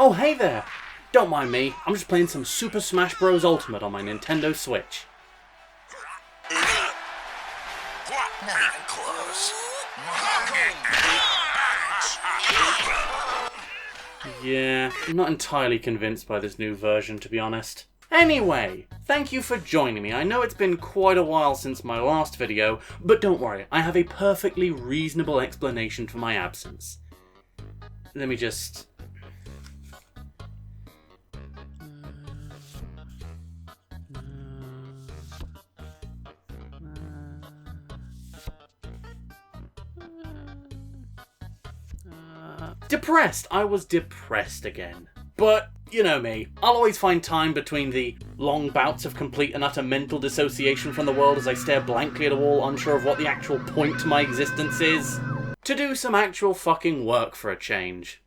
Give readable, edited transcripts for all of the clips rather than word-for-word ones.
Oh, hey there! Don't mind me, I'm just playing some Super Smash Bros. Ultimate on my Nintendo Switch. Not even close. Yeah, I'm not entirely convinced by this new version, to be honest. Anyway, thank you for joining me. I know it's been quite a while since my last video, but don't worry, I have a perfectly reasonable explanation for my absence. Let me just... Depressed! I was depressed again. But, you know me, I'll always find time between the long bouts of complete and utter mental dissociation from the world as I stare blankly at a wall, unsure of what the actual point to my existence is, to do some actual fucking work for a change.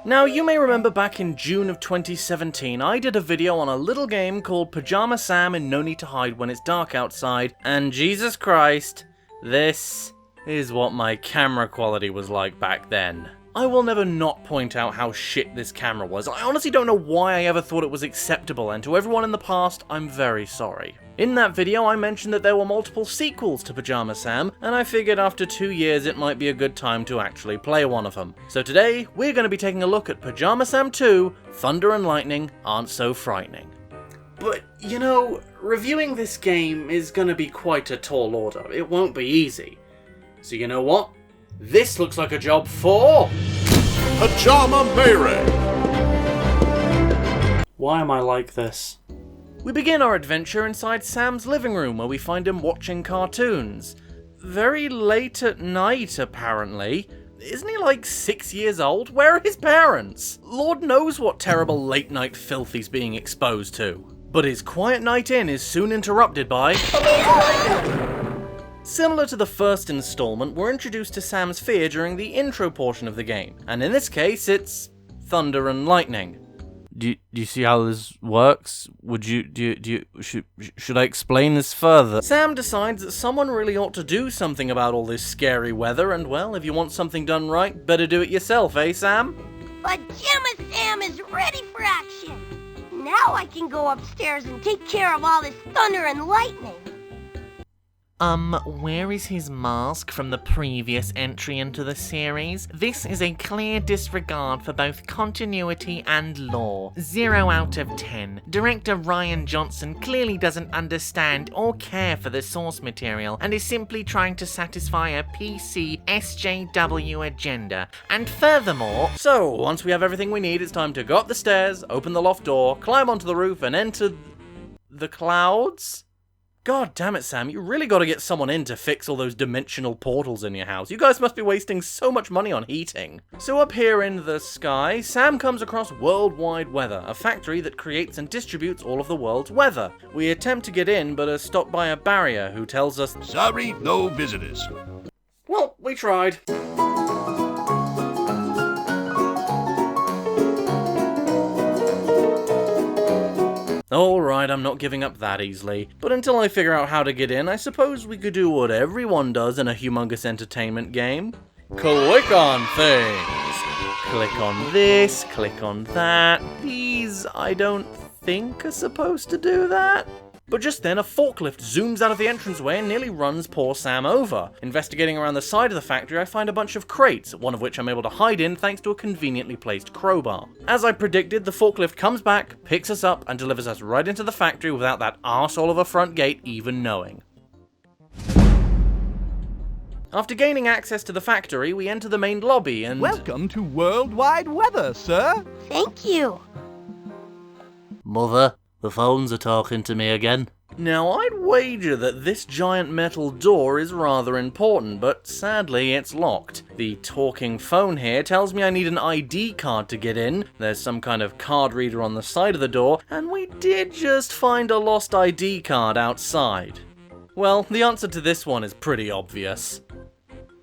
Now, you may remember back in June of 2017, I did a video on a little game called Pajama Sam in No Need to Hide When It's Dark Outside, and Jesus Christ, this is what my camera quality was like back then. I will never not point out how shit this camera was. I honestly don't know why I ever thought it was acceptable, and to everyone in the past, I'm very sorry. In that video, I mentioned that there were multiple sequels to Pajama Sam, and I figured after 2 years it might be a good time to actually play one of them. So today, we're going to be taking a look at Pajama Sam 2, Thunder and Lightning Aren't So Frightening. But, you know, reviewing this game is going to be quite a tall order. It won't be easy. So you know what? This looks like a job for... Pajama MayRey! Why am I like this? We begin our adventure inside Sam's living room, where we find him watching cartoons. Very late at night, apparently. Isn't he like 6 years old? Where are his parents? Lord knows what terrible late-night filth he's being exposed to. But his quiet night in is soon interrupted by... Similar to the first installment, we're introduced to Sam's fear during the intro portion of the game, and in this case, it's thunder and lightning. Do you see how this works? Should I explain this further? Sam decides that someone really ought to do something about all this scary weather, and well, if you want something done right, better do it yourself, eh, Sam? Pajama Sam is ready for action! Now I can go upstairs and take care of all this thunder and lightning! Where is his mask from the previous entry into the series? This is a clear disregard for both continuity and lore. 0 out of 10. Director Ryan Johnson clearly doesn't understand or care for the source material and is simply trying to satisfy a PC SJW agenda. And furthermore... So, once we have everything we need, it's time to go up the stairs, open the loft door, climb onto the roof, and enter... the clouds? God damn it, Sam, you really gotta get someone in to fix all those dimensional portals in your house. You guys must be wasting so much money on heating. So up here in the sky, Sam comes across Worldwide Weather, a factory that creates and distributes all of the world's weather. We attempt to get in, but are stopped by a barrier who tells us, Sorry, no visitors. well, we tried. Alright, I'm not giving up that easily. But until I figure out how to get in, I suppose we could do what everyone does in a Humongous entertainment game. Click on things. Click on this, click on that. These, I don't think are supposed to do that. But just then, a forklift zooms out of the entranceway and nearly runs poor Sam over. Investigating around the side of the factory, I find a bunch of crates, one of which I'm able to hide in thanks to a conveniently placed crowbar. As I predicted, the forklift comes back, picks us up, and delivers us right into the factory without that arsehole of a front gate even knowing. After gaining access to the factory, we enter the main lobby and... Welcome to Worldwide Weather, sir. Thank you. Mother, the phones are talking to me again. Now, I'd wager that this giant metal door is rather important, but sadly it's locked. The talking phone here tells me I need an ID card to get in, there's some kind of card reader on the side of the door, and we did just find a lost ID card outside. Well, the answer to this one is pretty obvious.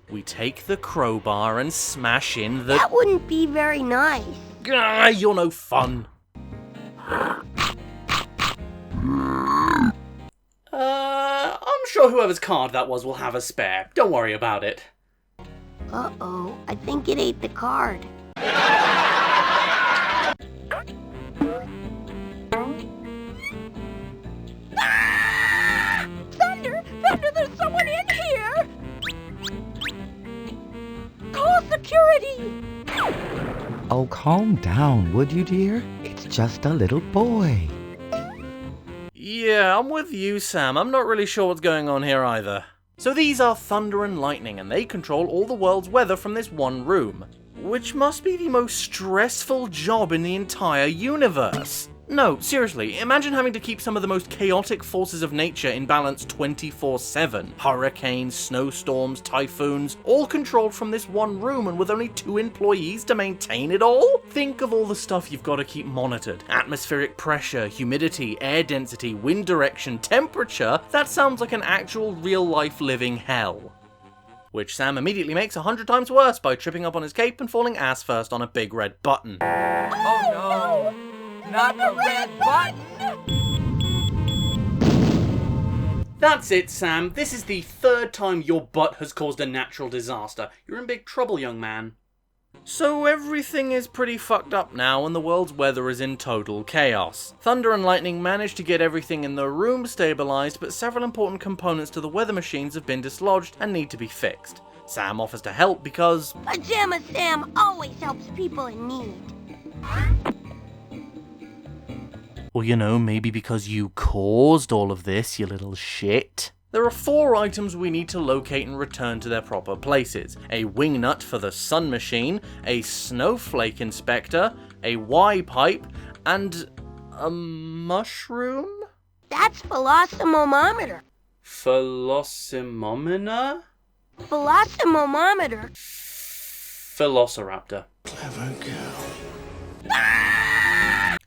We take the crowbar and smash in the... That wouldn't be very nice. Ah, you're no fun. I'm sure whoever's card that was will have a spare. Don't worry about it. Uh-oh, I think it ate the card. Oh, calm down, would you, dear? It's just a little boy. Yeah, I'm with you, Sam. I'm not really sure what's going on here either. So these are thunder and lightning, and they control all the world's weather from this one room, which must be the most stressful job in the entire universe. No, seriously, imagine having to keep some of the most chaotic forces of nature in balance 24/7. Hurricanes, snowstorms, typhoons, all controlled from this one room and with only 2 employees to maintain it all? Think of all the stuff you've got to keep monitored. Atmospheric pressure, humidity, air density, wind direction, temperature. That sounds like an actual real-life living hell. Which Sam immediately makes 100 times worse by tripping up on his cape and falling ass first on a big red button. Oh no! Not the red button! That's it, Sam. This is the 3rd time your butt has caused a natural disaster. You're in big trouble, young man. So everything is pretty fucked up now and the world's weather is in total chaos. Thunder and lightning managed to get everything in the room stabilized, but several important components to the weather machines have been dislodged and need to be fixed. Sam offers to help because Pajama Sam always helps people in need. Well, you know, maybe because you caused all of this, you little shit. There are 4 items we need to locate and return to their proper places. A wingnut for the sun machine, a snowflake inspector, a Y-pipe, and a mushroom? That's velocimometer. Velocimometer? Velocimometer. Velociraptor. Clever girl.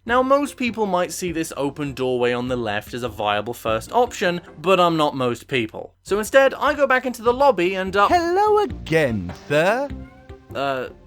Now, most people might see this open doorway on the left as a viable first option, but I'm not most people. So instead, I go back into the lobby and Hello again, sir.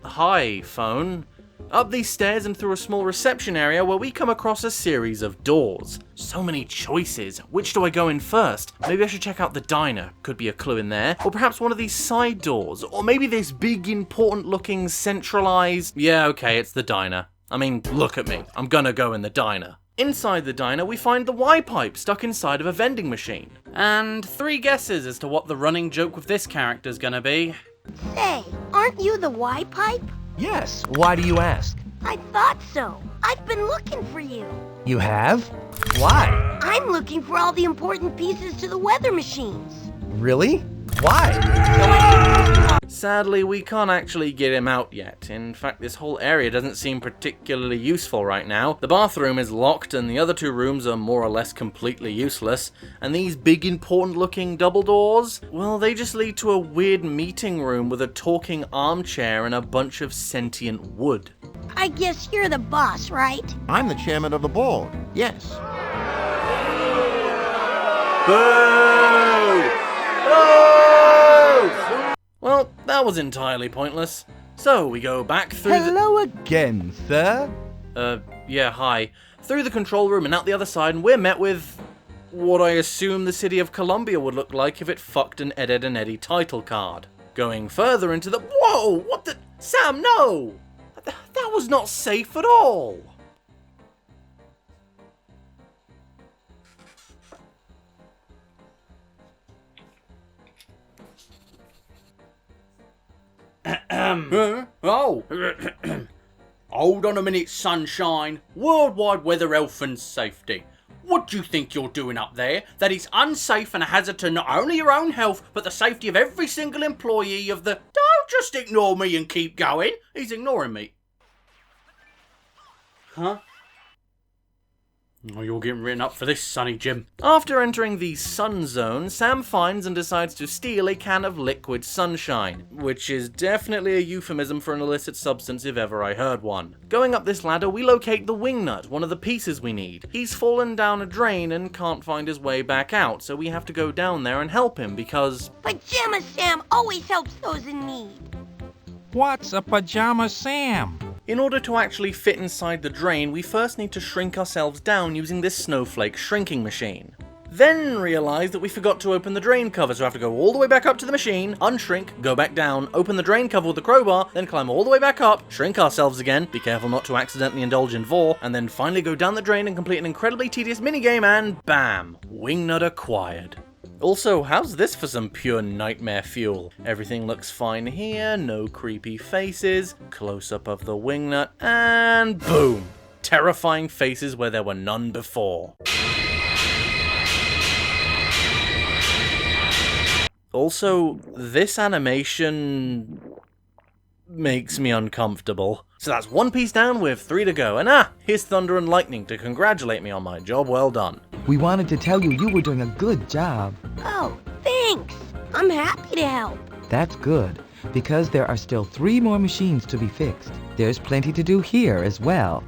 Hi, phone. Up these stairs and through a small reception area where we come across a series of doors. So many choices. Which do I go in first? Maybe I should check out the diner. Could be a clue in there. Or perhaps one of these side doors. Or maybe this big, important looking centralized... Yeah, okay, it's the diner. I mean, look at me. I'm gonna go in the diner. Inside the diner, we find the Y-pipe stuck inside of a vending machine. And 3 guesses as to what the running joke with this character's gonna be. Say, aren't you the Y-pipe? Yes, why do you ask? I thought so. I've been looking for you. You have? Why? I'm looking for all the important pieces to the weather machines. Really? Why? Sadly, we can't actually get him out yet. In fact, this whole area doesn't seem particularly useful right now. The bathroom is locked and the other 2 rooms are more or less completely useless. And these big important looking double doors, well, they just lead to a weird meeting room with a talking armchair and a bunch of sentient wood. I guess you're the boss, right? I'm the chairman of the board. Yes. Boo! Boo! Well, that was entirely pointless. So we go back through Hello again, sir. yeah, hi. Through the control room and out the other side, and we're met with what I assume the city of Columbia would look like if it fucked an Ed, Edd and Eddy title card. Going further into the... Whoa! What the... Sam, no! That was not safe at all! Oh! Hold on a minute, sunshine. Worldwide Weather, Health and Safety. What do you think you're doing up there? That is unsafe and a hazard to not only your own health, but the safety of every single employee of the... Don't just ignore me and keep going. He's ignoring me. Huh? Oh, you're getting written up for this, Sonny Jim. After entering the sun zone, Sam finds and decides to steal a can of liquid sunshine, which is definitely a euphemism for an illicit substance if ever I heard one. Going up this ladder, we locate the wingnut, one of the pieces we need. He's fallen down a drain and can't find his way back out, so we have to go down there and help him because... Pajama Sam always helps those in need. What's a Pajama Sam? In order to actually fit inside the drain, we first need to shrink ourselves down using this snowflake shrinking machine. Then realize that we forgot to open the drain cover, so we have to go all the way back up to the machine, unshrink, go back down, open the drain cover with the crowbar, then climb all the way back up, shrink ourselves again, be careful not to accidentally indulge in vor, and then finally go down the drain and complete an incredibly tedious minigame and bam! Wingnut acquired. Also, how's this for some pure nightmare fuel? Everything looks fine here, no creepy faces, close-up of the wingnut, and boom! Terrifying faces where there were none before. Also, this animation makes me uncomfortable. So that's one piece down with 3 to go, and here's Thunder and Lightning to congratulate me on my job well done. We wanted to tell you you were doing a good job. Oh, thanks. I'm happy to help. That's good, because there are still 3 more machines to be fixed. There's plenty to do here as well.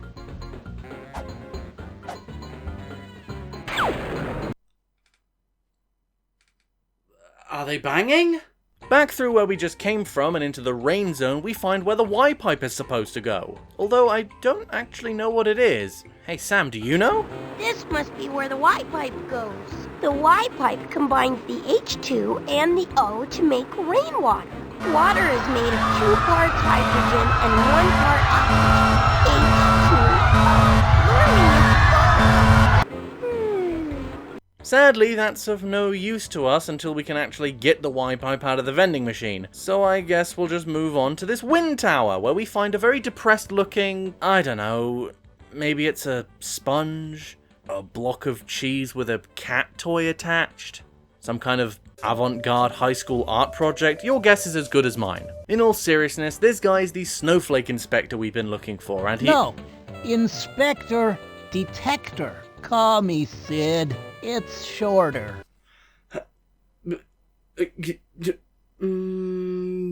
Are they banging? Back through where we just came from and into the rain zone, we find where the Y-pipe is supposed to go. Although I don't actually know what it is. Hey Sam, do you know? This must be where the Y-pipe goes. The Y-pipe combines the H2 and the O to make rainwater. Water is made of 2 parts hydrogen and 1 part oxygen. H2O. Learning is fun. Sadly, that's of no use to us until we can actually get the Y-pipe out of the vending machine. So I guess we'll just move on to this wind tower, where we find a very depressed looking, I don't know, maybe it's a sponge? A block of cheese with a cat toy attached? Some kind of avant-garde high school art project? Your guess is as good as mine. In all seriousness, this guy's the snowflake inspector we've been looking for, and he— No, Inspector Detector. Call me Sid. It's shorter.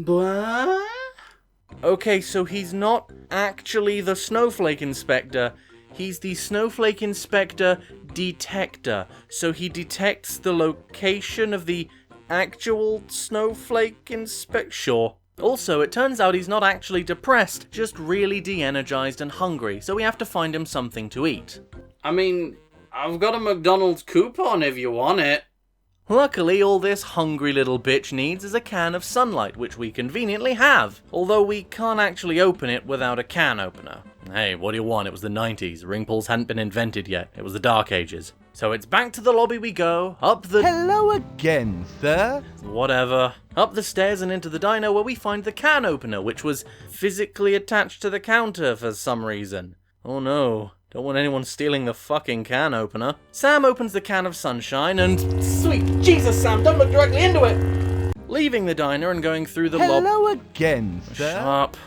What? Okay, so he's not actually the snowflake inspector. He's the snowflake inspector detector. So he detects the location of the actual snowflake inspector. Sure. Also, it turns out he's not actually depressed, just really de-energized and hungry, so we have to find him something to eat. I mean, I've got a McDonald's coupon if you want it. Luckily, all this hungry little bitch needs is a can of sunlight, which we conveniently have, although we can't actually open it without a can opener. Hey, what do you want? It was the 90s. Ring pulls hadn't been invented yet. It was the Dark Ages. So it's back to the lobby we go, up the— Hello again, sir. Whatever. Up the stairs and into the diner where we find the can opener, which was physically attached to the counter for some reason. Oh no. Don't want anyone stealing the fucking can opener. Sam opens the can of sunshine and— Sweet Jesus, Sam, don't look directly into it! Leaving the diner and going through the Hello again, sir. Shut up.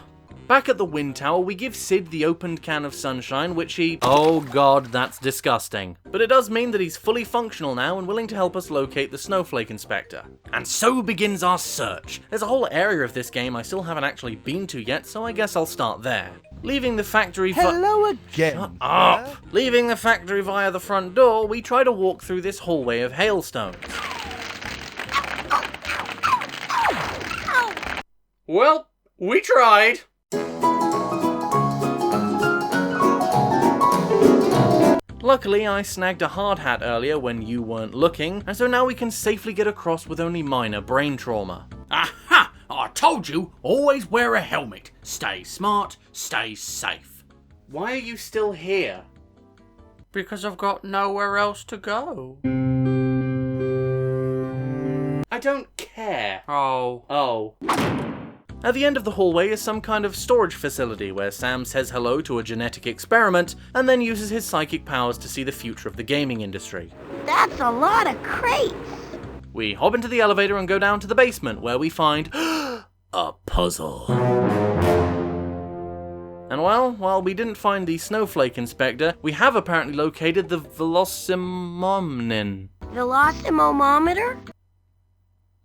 Back at the wind tower, we give Sid the opened can of sunshine, which he— Oh god, that's disgusting. But it does mean that he's fully functional now and willing to help us locate the snowflake inspector. And so begins our search. There's a whole area of this game I still haven't actually been to yet, so I guess I'll start there. Leaving the factory— Hello again, Shut up! Leaving the factory via the front door, we try to walk through this hallway of hailstones. Well, we tried. Luckily, I snagged a hard hat earlier when you weren't looking, and so now we can safely get across with only minor brain trauma. Aha! I told you, always wear a helmet. Stay smart, stay safe. Why are you still here? Because I've got nowhere else to go. I don't care. Oh. At the end of the hallway is some kind of storage facility where Sam says hello to a genetic experiment and then uses his psychic powers to see the future of the gaming industry. That's a lot of crates. We hop into the elevator and go down to the basement where we find a puzzle. And well, while we didn't find the snowflake inspector, we have apparently located the velocimometer. Velocimometer?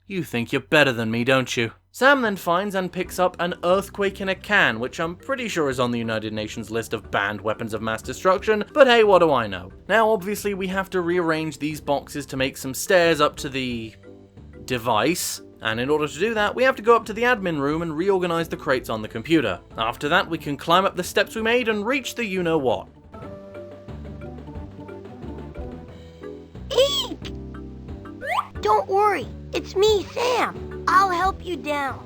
You think you're better than me, don't you? Sam then finds and picks up an earthquake in a can, which I'm pretty sure is on the United Nations list of banned weapons of mass destruction, but hey, what do I know? Now, obviously, we have to rearrange these boxes to make some stairs up to the device, and in order to do that, we have to go up to the admin room and reorganize the crates on the computer. After that, we can climb up the steps we made and reach the you-know-what. Eek! Don't worry, it's me, Sam. I'll help you down.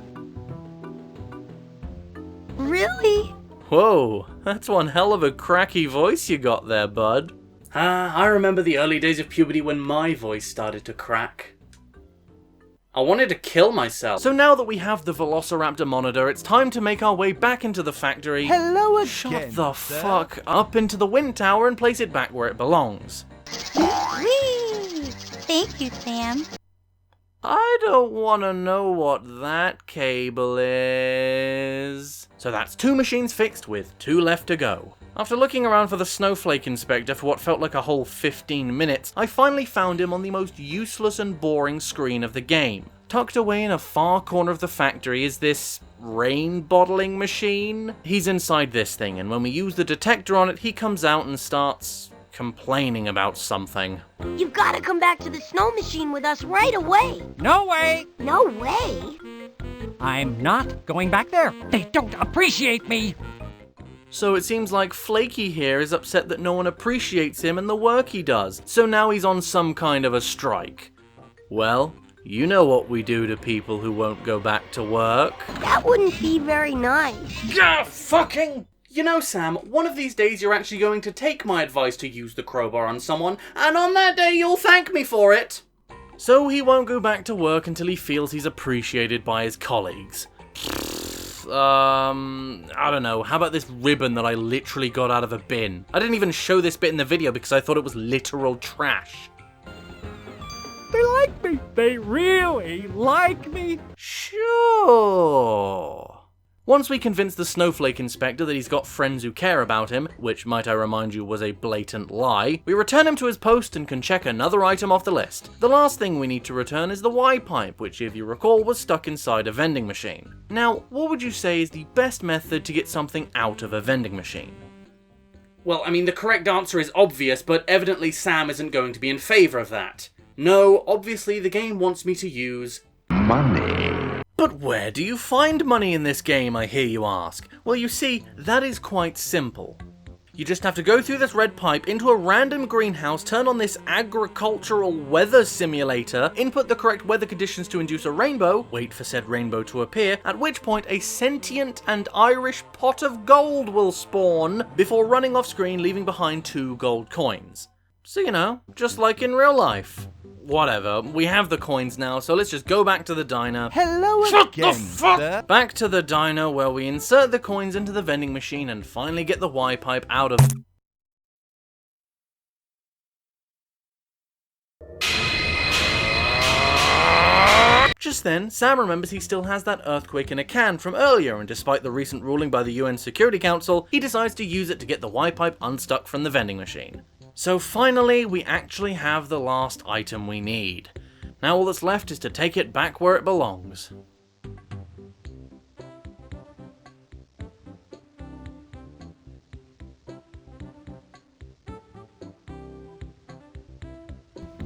Really? Whoa, that's one hell of a cracky voice you got there, bud. I remember the early days of puberty when my voice started to crack. I wanted to kill myself. So now that we have the Velociraptor monitor, it's time to make our way back into the factory. Hello again. Shut the fuck up into the wind tower and place it back where it belongs. Whee! Thank you, Sam. I don't want to know what that cable is. So that's 2 machines fixed with 2 left to go. After looking around for the snowflake inspector for what felt like a whole 15 minutes, I finally found him on the most useless and boring screen of the game. Tucked away in a far corner of the factory is this rain bottling machine. He's inside this thing, and when we use the detector on it, he comes out and starts complaining about something. You've got to come back to the snow machine with us right away. No way! No way. I'm not going back there. They don't appreciate me. So it seems like Flaky here is upset that no one appreciates him and the work he does, so now he's on some kind of a strike. Well, you know what we do to people who won't go back to work. That wouldn't be very nice. Yeah, fucking... You know, Sam, one of these days you're actually going to take my advice to use the crowbar on someone, and on that day you'll thank me for it. So he won't go back to work until he feels he's appreciated by his colleagues. I don't know, how about this ribbon that I literally got out of a bin? I didn't even show this bit in the video because I thought it was literal trash. They like me. They really like me. Sure. Once we convince the snowflake inspector that he's got friends who care about him, which might I remind you was a blatant lie, we return him to his post and can check another item off the list. The last thing we need to return is the Y-pipe, which if you recall was stuck inside a vending machine. Now, what would you say is the best method to get something out of a vending machine? Well, I mean, the correct answer is obvious, but evidently Sam isn't going to be in favour of that. No, obviously the game wants me to use... Money. But where do you find money in this game, I hear you ask? Well, you see, that is quite simple. You just have to go through this red pipe into a random greenhouse, turn on this agricultural weather simulator, input the correct weather conditions to induce a rainbow, wait for said rainbow to appear, at which point a sentient and Irish pot of gold will spawn, before running off screen leaving behind 2 gold coins. So, you know, just like in real life. Whatever, we have the coins now, so let's just go back to the diner. Hello Shut again, the fuck! sir. Back to the diner where we insert the coins into the vending machine and finally get the Y-pipe out of... Just then, Sam remembers he still has that earthquake in a can from earlier, and despite the recent ruling by the UN Security Council, he decides to use it to get the Y-pipe unstuck from the vending machine. So finally, we actually have the last item we need. Now all that's left is to take it back where it belongs.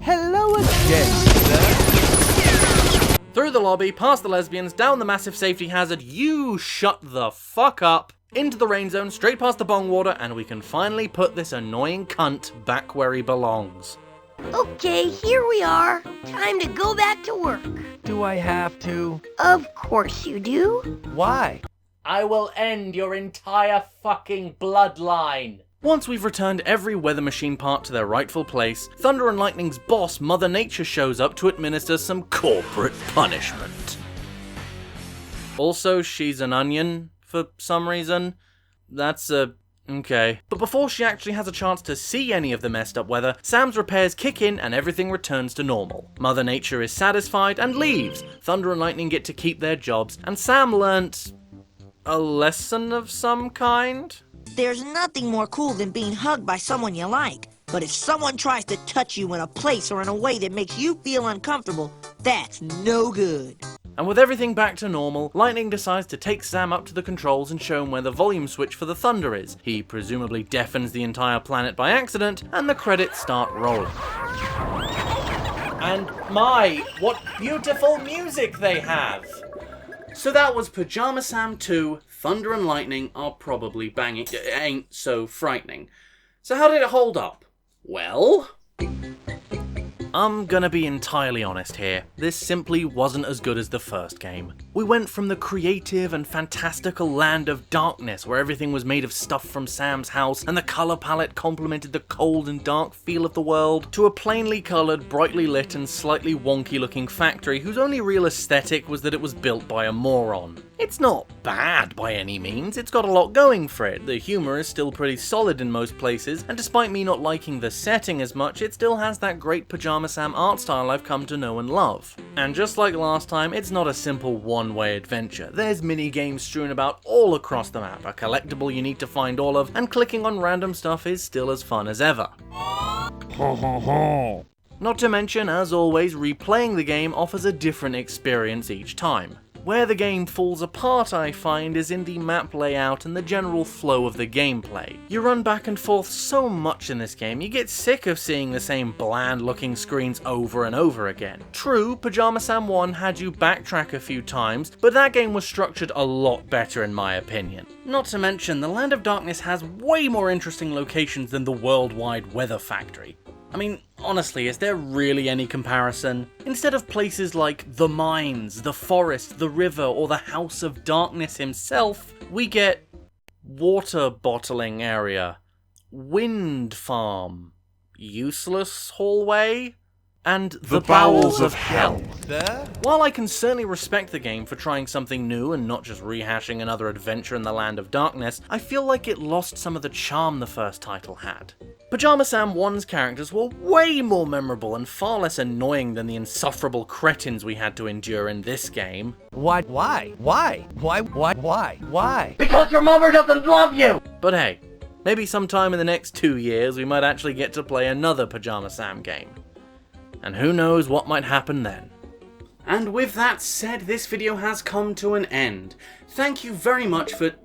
Hello again, sir. Through the lobby, past the lesbians, down the massive safety hazard, you shut the fuck up, into the rain zone, straight past the bong water, and we can finally put this annoying cunt back where he belongs. Okay, here we are. Time to go back to work. Do I have to? Of course you do. Why? I will end your entire fucking bloodline. Once we've returned every weather machine part to their rightful place, Thunder and Lightning's boss, Mother Nature, shows up to administer some corporate punishment. Also, she's an onion, for some reason. That's okay. But before she actually has a chance to see any of the messed up weather, Sam's repairs kick in and everything returns to normal. Mother Nature is satisfied and leaves. Thunder and Lightning get to keep their jobs, and Sam learnt a lesson of some kind? There's nothing more cool than being hugged by someone you like. But if someone tries to touch you in a place or in a way that makes you feel uncomfortable, that's no good. And with everything back to normal, Lightning decides to take Sam up to the controls and show him where the volume switch for the thunder is. He presumably deafens the entire planet by accident, and the credits start rolling. And my, what beautiful music they have! So that was Pajama Sam 2, Thunder and Lightning Are Probably Banging, Ain't So Frightening. So how did it hold up? Well... I'm gonna be entirely honest here. This simply wasn't as good as the first game. We went from the creative and fantastical land of darkness, where everything was made of stuff from Sam's house and the colour palette complemented the cold and dark feel of the world, to a plainly coloured, brightly lit and slightly wonky looking factory whose only real aesthetic was that it was built by a moron. It's not bad by any means, it's got a lot going for it. The humour is still pretty solid in most places, and despite me not liking the setting as much, it still has that great Pajama Sam art style I've come to know and love. And just like last time, it's not a simple one-way adventure. There's mini-games strewn about all across the map, a collectible you need to find all of, and clicking on random stuff is still as fun as ever. Not to mention, as always, replaying the game offers a different experience each time. Where the game falls apart, I find, is in the map layout and the general flow of the gameplay. You run back and forth so much in this game, you get sick of seeing the same bland looking screens over and over again. True, Pajama Sam 1 had you backtrack a few times, but that game was structured a lot better in my opinion. Not to mention, the Land of Darkness has way more interesting locations than the worldwide weather factory. I mean, honestly, is there really any comparison? Instead of places like the mines, the forest, the river, or the House of Darkness himself, we get water bottling area, wind farm, useless hallway, and the bowels of hell. While I can certainly respect the game for trying something new and not just rehashing another adventure in the Land of Darkness, I feel like it lost some of the charm the first title had. Pajama Sam 1's characters were way more memorable and far less annoying than the insufferable cretins we had to endure in this game. Why? Because your mother doesn't love you! But hey, maybe sometime in the next 2 years we might actually get to play another Pajama Sam game. And who knows what might happen then. And with that said, this video has come to an end. Thank you very much for...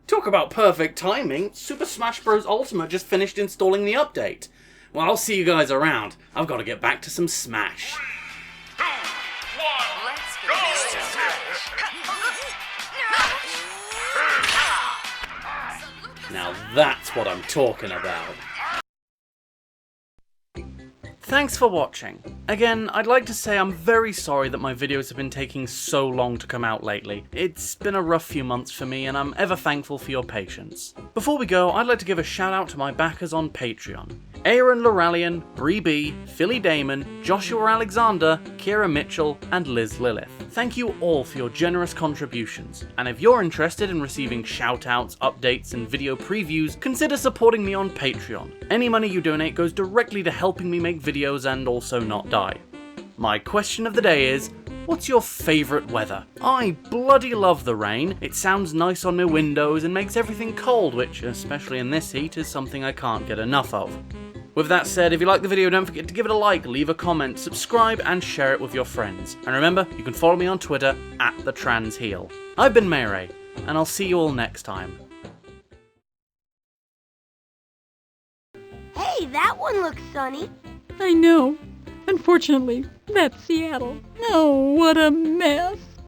Talk about perfect timing. Super Smash Bros. Ultimate just finished installing the update. Well, I'll see you guys around. I've got to get back to some Smash. 2, 1, go! Now that's what I'm talking about. Thanks for watching. Again, I'd like to say I'm very sorry that my videos have been taking so long to come out lately. It's been a rough few months for me and I'm ever thankful for your patience. Before we go, I'd like to give a shout out to my backers on Patreon. Aaron Loralian, Bree B, Philly Damon, Joshua Alexander, Kira Mitchell, and Liz Lilith. Thank you all for your generous contributions, and if you're interested in receiving shoutouts, updates, and video previews, consider supporting me on Patreon. Any money you donate goes directly to helping me make videos and also not die. My question of the day is, what's your favourite weather? I bloody love the rain. It sounds nice on my windows and makes everything cold, which, especially in this heat, is something I can't get enough of. With that said, if you like the video, don't forget to give it a like, leave a comment, subscribe, and share it with your friends. And remember, you can follow me on Twitter, @TheTransHeel. I've been MayRey, and I'll see you all next time. Hey, that one looks sunny. I know. Unfortunately, that's Seattle. Oh, what a mess.